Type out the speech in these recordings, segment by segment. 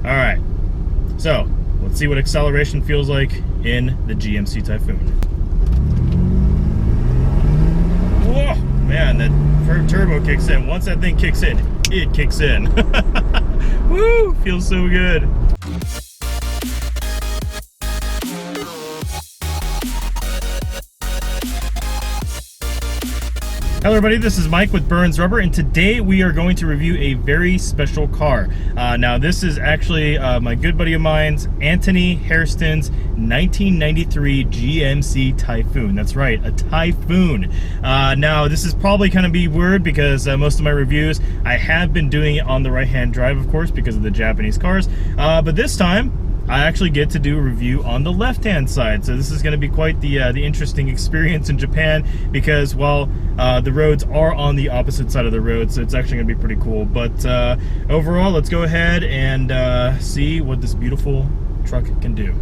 All right, so let's see what acceleration feels like in the GMC Typhoon. Whoa, man, that turbo kicks in. Once that thing kicks in, it kicks in. Woo, feels so good. Hello everybody, this is Mike with Byrnz Rubber, and today we are going to review a very special car. Now this is actually my good buddy of mine's, Antoni Hairston's 1993 GMC Typhoon. That's right, a Typhoon. Now this is probably kind of be weird because most of my reviews, I have been doing it on the right-hand drive, of course, because of the Japanese cars. But this time, I actually get to do a review on the left-hand side. So this is going to be quite the interesting experience in Japan because, well, the roads are on the opposite side of the road, so it's actually going to be pretty cool. But overall, let's go ahead and see what this beautiful truck can do.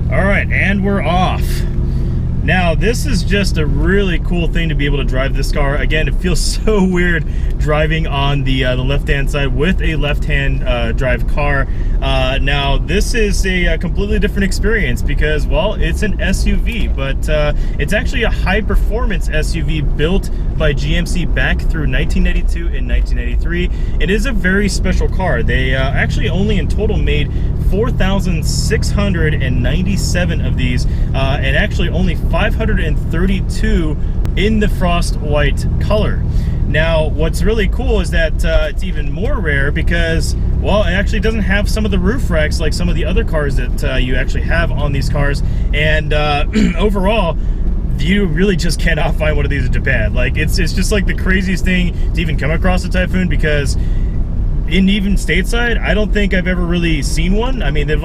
All right, and we're off. Now, this is just a really cool thing to be able to drive this car. Again, it feels so weird driving on the left-hand side with a left-hand drive car. Now, this is a completely different experience because, well, it's an SUV, but it's actually a high-performance SUV built by GMC back through 1992 and 1993. It is a very special car. They actually only in total made 4,697 of these, and actually only 532 in the frost white color. Now, what's really cool is that it's even more rare because, well, it actually doesn't have some of the roof racks like some of the other cars that you actually have on these cars. And overall, you really just cannot find one of these in Japan. Like, it's just like the craziest thing to even come across a Typhoon because even stateside, I don't think I've ever really seen one. I mean, they've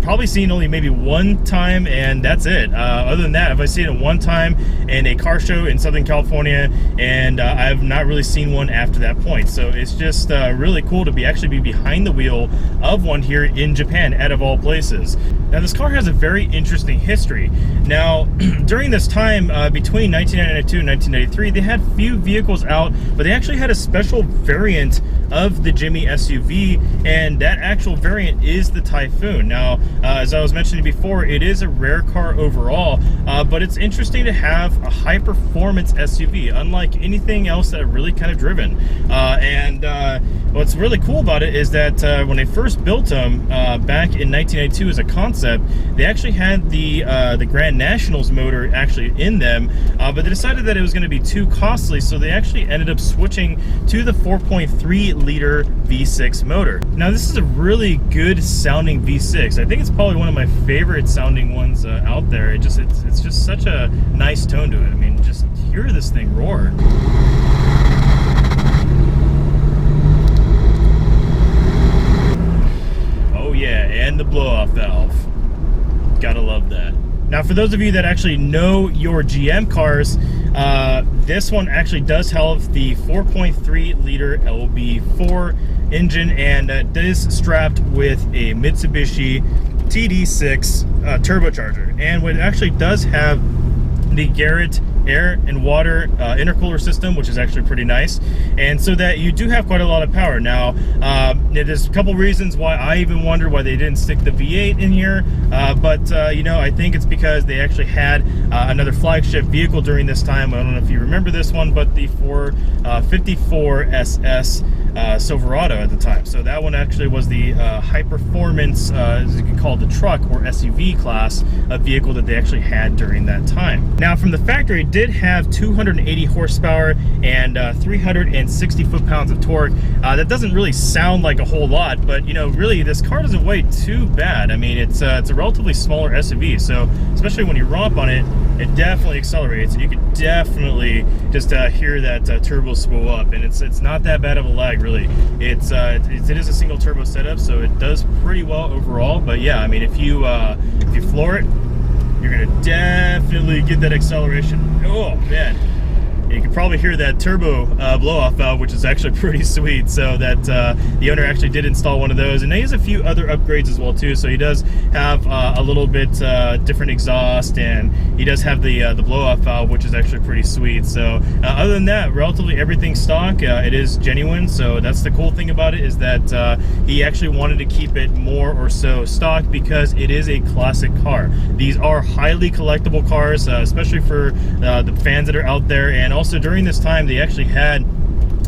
probably seen maybe one time, and that's it. Other than that, I've seen it one time in a car show in Southern California, and I've not really seen one after that point. So it's just really cool to actually be behind the wheel of one here in Japan, out of all places. Now, this car has a very interesting history. Now, during this time, between 1992 and 1993, they had few vehicles out, but they actually had a special variant of the Jimmy SUV, and that actual variant is the Typhoon. Now, as I was mentioning before, it is a rare car overall, but it's interesting to have a high-performance SUV, unlike anything else that I've really kind of driven. And what's really cool about it is that when they first built them back in 1992 as a concept, they actually had the Grand Nationals motor actually in them, but they decided that it was going to be too costly, so they actually ended up switching to the 4.3-liter V6 motor. Now, this is a really good sounding V6. I think it's probably one of my favorite sounding ones out there. It's just such a nice tone to it. I mean, just hear this thing roar. Oh yeah, and the blow-off valve. Gotta love that. Now, for those of you that actually know your GM cars, this one actually does have the 4.3-liter LB4 engine, and it is strapped with a Mitsubishi TD6 turbocharger. And what it actually does have the Garrett air and water intercooler system, which is actually pretty nice, and so that you do have quite a lot of power. Now, there's a couple reasons why I even wonder why they didn't stick the V8 in here, but you know, I think it's because they actually had another flagship vehicle during this time. I don't know if you remember this one, but the 454 SS Silverado at the time. So that one actually was the high performance, as you could call it, the truck or SUV class of vehicle that they actually had during that time. Now, from the factory, it did have 280 horsepower and 360 foot-pounds of torque. That doesn't really sound like a whole lot, but you know, really, this car doesn't weigh too bad. I mean, it's a relatively smaller SUV, so especially when you romp on it, it definitely accelerates, and you can definitely just hear that turbo spool up, and it's not that bad of a lag, really. It is a single turbo setup, so it does pretty well overall. But yeah, I mean, if you floor it, definitely get that acceleration. Oh man, you can probably hear that turbo blow-off valve, which is actually pretty sweet. So that the owner actually did install one of those, and he has a few other upgrades as well too. So he does have a little bit different exhaust, and he does have the blow-off valve, which is actually pretty sweet. So other than that, relatively everything stock. It is genuine, so that's the cool thing about it, is that he actually wanted to keep it more or so stock because it is a classic car. These are highly collectible cars, especially for the fans that are out there. And also during this time, they actually had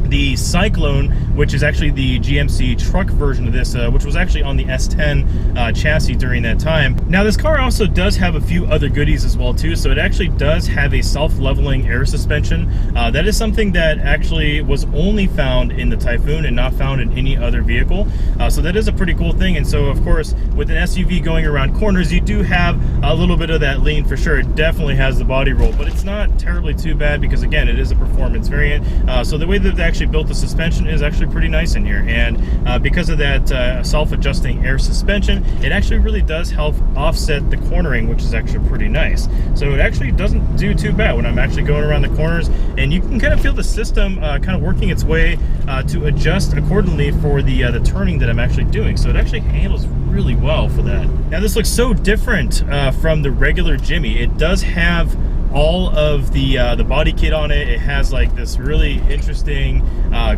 the Cyclone, which is actually the GMC truck version of this, which was actually on the S10 chassis during that time. Now this car also does have a few other goodies as well too. So it actually does have a self-leveling air suspension. That is something that actually was only found in the Typhoon and not found in any other vehicle. So that is a pretty cool thing. And so of course, with an SUV going around corners, you do have a little bit of that lean for sure. It definitely has the body roll, but it's not terribly too bad because again, it is a performance variant. So the way that they actually built the suspension is actually pretty nice in here, and because of that self-adjusting air suspension, it actually really does help offset the cornering, which is actually pretty nice. So it actually doesn't do too bad when I'm actually going around the corners, and you can kind of feel the system kind of working its way to adjust accordingly for the turning that I'm actually doing. So it actually handles really well for that. Now this looks so different from the regular Jimmy. It does have all of the body kit on it. It has like this really interesting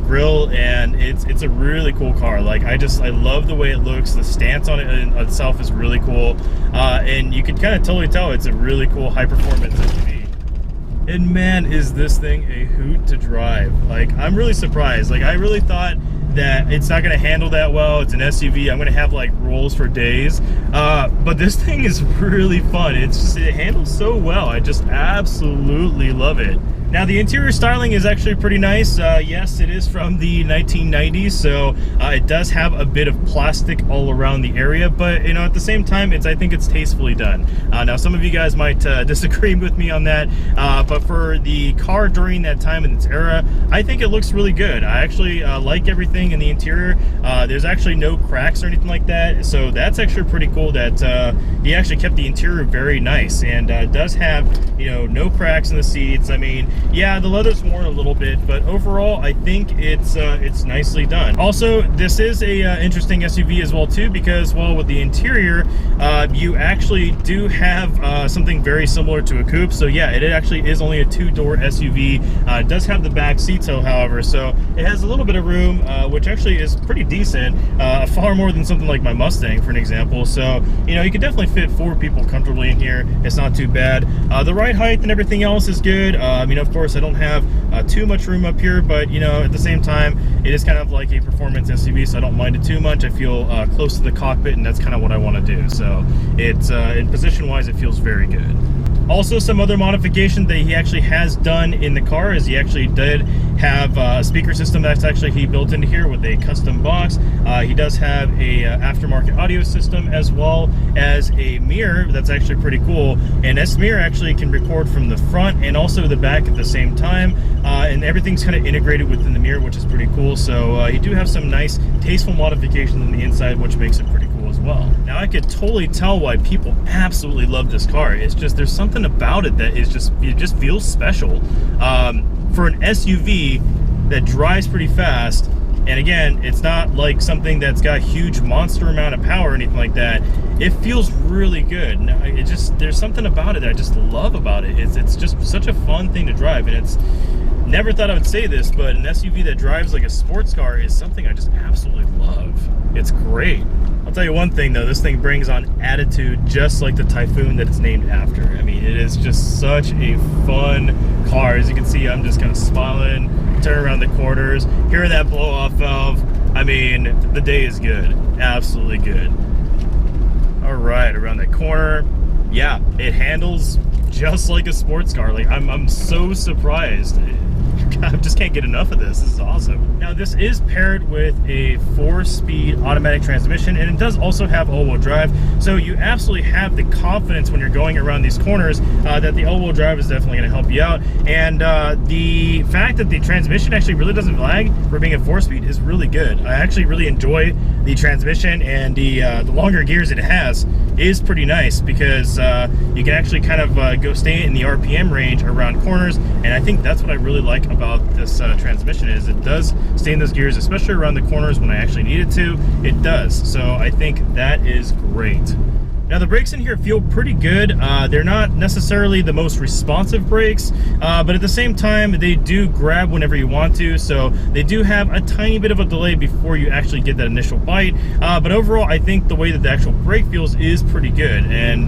grille, and it's a really cool car. Like I love the way it looks. The stance on it in itself is really cool, and you can kind of totally tell it's a really cool high performance SUV. And man, is this thing a hoot to drive. Like I'm really surprised. Like I really thought that it's not going to handle that well. It's an SUV. I'm going to have like rolls for days, but this thing is really fun. It handles so well. I just absolutely love it. Now the interior styling is actually pretty nice. Yes, it is from the 1990s, so it does have a bit of plastic all around the area, but you know, at the same time, I think it's tastefully done. Now some of you guys might disagree with me on that, but for the car during that time in its era, I think it looks really good. I actually like everything in the interior. There's actually no cracks or anything like that, so that's actually pretty cool that he actually kept the interior very nice, and it does have, you know, no cracks in the seats. I mean, yeah, the leather's worn a little bit, but overall, I think it's nicely done. Also, this is a interesting SUV as well too, because well, with the interior, you actually do have something very similar to a coupe. So yeah, it actually is only a two-door SUV. It does have the back seats, however, so it has a little bit of room, which actually is pretty decent, far more than something like my Mustang, for an example. So you know, you could definitely fit 4 people comfortably in here. It's not too bad. The ride height and everything else is good. I mean, of course, I don't have too much room up here, but you know, at the same time, it is kind of like a performance SUV, so I don't mind it too much. I feel close to the cockpit, and that's kind of what I want to do. So it's in position-wise, it feels very good. Also, some other modification that he actually has done in the car is he actually did have a speaker system that's actually he built into here with a custom box. He does have a aftermarket audio system, as well as a mirror that's actually pretty cool. And this mirror actually can record from the front and also the back at the same time, and everything's kind of integrated within the mirror, which is pretty cool. So you do have some nice tasteful modifications on the inside, which makes it pretty cool as well. Now I could totally tell why people absolutely love this car. It's just there's something about it that is just, it just feels special. For an SUV that drives pretty fast, and again, it's not like something that's got a huge monster amount of power or anything like that, it feels really good. It just, there's something about it that I just love about it. It's just such a fun thing to drive, and it's, never thought I would say this, but an SUV that drives like a sports car is something I just absolutely love. It's great. I'll tell you one thing though, this thing brings on attitude just like the Typhoon that it's named after. I mean, it is just such a fun car. As you can see, I'm just kind of smiling, turning around the corners, hearing that blow-off valve. I mean, the day is good, absolutely good. All right, around that corner, yeah, it handles just like a sports car. Like I'm so surprised. I just can't get enough of this. This is awesome. Now this is paired with a 4-speed automatic transmission, and it does also have all-wheel drive, so you absolutely have the confidence when you're going around these corners that the all-wheel drive is definitely going to help you out. And the fact that the transmission actually really doesn't lag for being a 4-speed is really good. I actually really enjoy the transmission, and the longer gears it has is pretty nice, because you can actually kind of go stay in the RPM range around corners, and I think that's what I really like about this transmission, is it does stay in those gears, especially around the corners when I actually need it to. It does, so I think that is great. Now the brakes in here feel pretty good. They're not necessarily the most responsive brakes, but at the same time they do grab whenever you want to, so they do have a tiny bit of a delay before you actually get that initial bite. But overall, I think the way that the actual brake feels is pretty good, and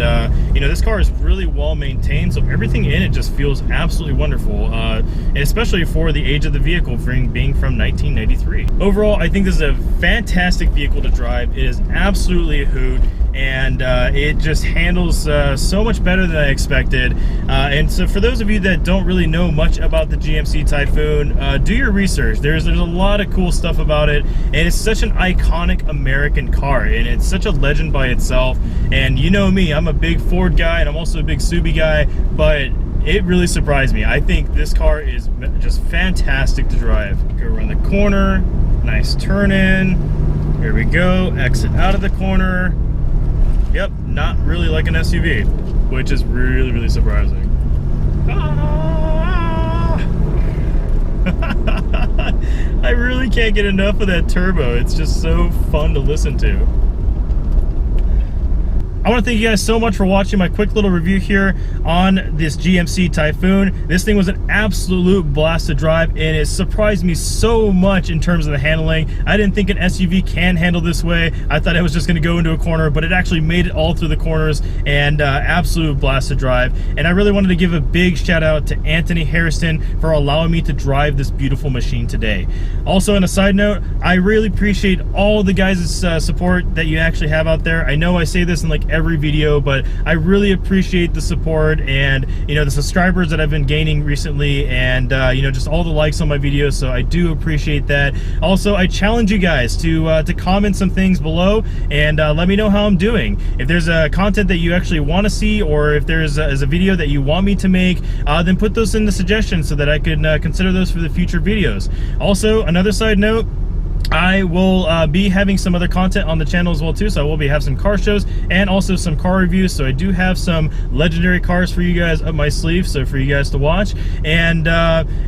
you know, this car is really well maintained, so everything in it just feels absolutely wonderful, and especially for the age of the vehicle, being from 1993. Overall, I think this is a fantastic vehicle to drive. It is absolutely a hoot, and it just handles so much better than I expected. And so for those of you that don't really know much about the GMC Typhoon, do your research. There's a lot of cool stuff about it, and it's such an iconic American car, and it's such a legend by itself. And you know me, I'm a big Ford guy, and I'm also a big Subi guy, but it really surprised me. I think this car is just fantastic to drive. Go around the corner, nice turn in, here we go, exit out of the corner. Yep, not really like an SUV, which is really, really surprising. Ah! I really can't get enough of that turbo. It's just so fun to listen to. I want to thank you guys so much for watching my quick little review here on this GMC Typhoon. This thing was an absolute blast to drive, and it surprised me so much in terms of the handling. I didn't think an SUV can handle this way. I thought it was just going to go into a corner, but it actually made it all through the corners, and absolute blast to drive. And I really wanted to give a big shout out to Antoni Hairston for allowing me to drive this beautiful machine today. Also, on a side note, I really appreciate all the guys' support that you actually have out there. I know I say this in like every video, but I really appreciate the support, and you know, the subscribers that I've been gaining recently, and you know, just all the likes on my videos, so I do appreciate that. Also, I challenge you guys to comment some things below, and let me know how I'm doing. If there's a content that you actually want to see, or if there's a video that you want me to make, then put those in the suggestions so that I can consider those for the future videos. Also, another side note, I will be having some other content on the channel as well too, so I will be having some car shows and also some car reviews, so I do have some legendary cars for you guys up my sleeve, so for you guys to watch. And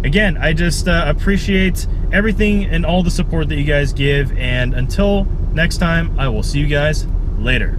again, I just appreciate everything and all the support that you guys give, and until next time, I will see you guys later.